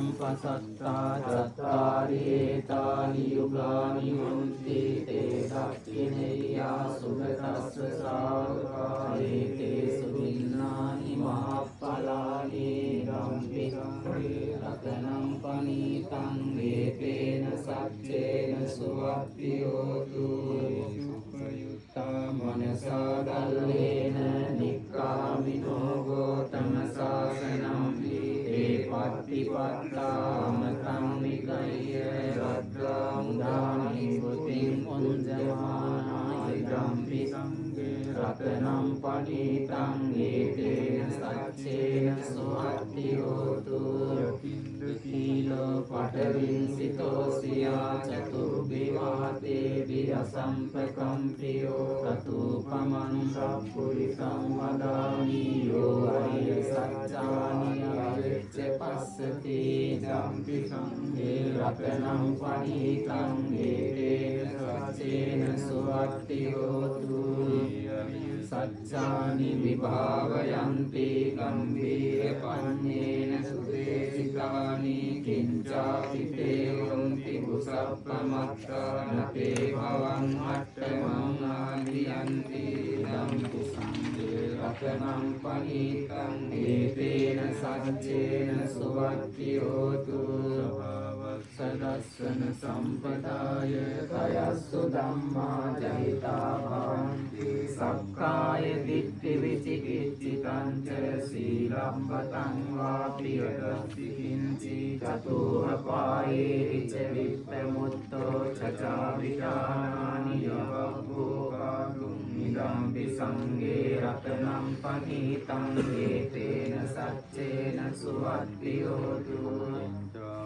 සම්පසත්තා චත්තාරි ඒතානි යුගානි හොන්ති තේ දක්ඛිනේයා සුගතස්ස ශාවකා ඒතේසු වින්නානි මහප්පලානි ගම්පි රතනං පනීතං ඒතේන සච්චේන සුවත්තියෝතු මනසා දල්ලේන නික්ඛාමිනෝ ගෝතම සාසනං ඒ පත්තිපත්තාමතං නිගය්‍ය රද්දා මුදානි බුතින් උංජමානාය ගම්පි රතනම් පණීතං ඒතේන සච්චේන සුවත්තියෝතු කීලෝ පඨවින්සිතෝසියා චතුර්විවාතේ විරසම්පකම්පියෝ කතුපමනුසප්පුරිසං වදාමි යෝ අරිය සත්‍යානි අරිච්ච පස්සති ධම්පි සංඝේ රතනම් පණීතං ඒතේන සච්චේන සුවත්තියෝතු සච්චානි විභාවයන්ති ගම්භීර පඤ්ඤේන සුදේශිකානි කිංචාපිතේ වන්ති කුසප්පමත්තානතේ භවං අට්ඨමං ආදියන්ති ධම්පි සංඝේ රතනං පණීතං ඒතේන සච්චේන සුවත්තියෝතු සදස්සන සම්පදාය කයස්සු ධම්මා ජහිතා භවන්ති සක්කාය දිට්ඨි විචිකිච්ඡිතං ච සීලබ්බතං වා පියදස්සි කිංචි චතුරපායේ විච විප්පමුත්තෝ චචාවිචානානි යවග්ගෝකාතුම් ඉදම්පි සංඝේ රතනම් පනීතං ඒතේන සච්චේන සුවත්තියෝතු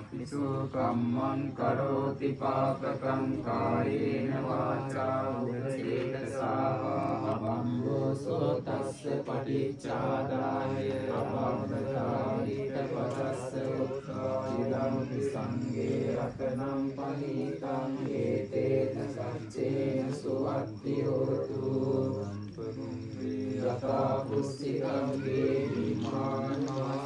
පිසෝ කම්මං කරෝති පාපකං කායේන වාචා උචේතසා අබම්බෝසෝ තස්ස පටිච්චාදාය අබම්බතාරිත පදස්ස උත්ථායිදම්පි සංඝේ රතනම් පනීතං ඒතේන සච්චේන සුවත්තියෝතු යතා පුස්සිකං වේ විමානා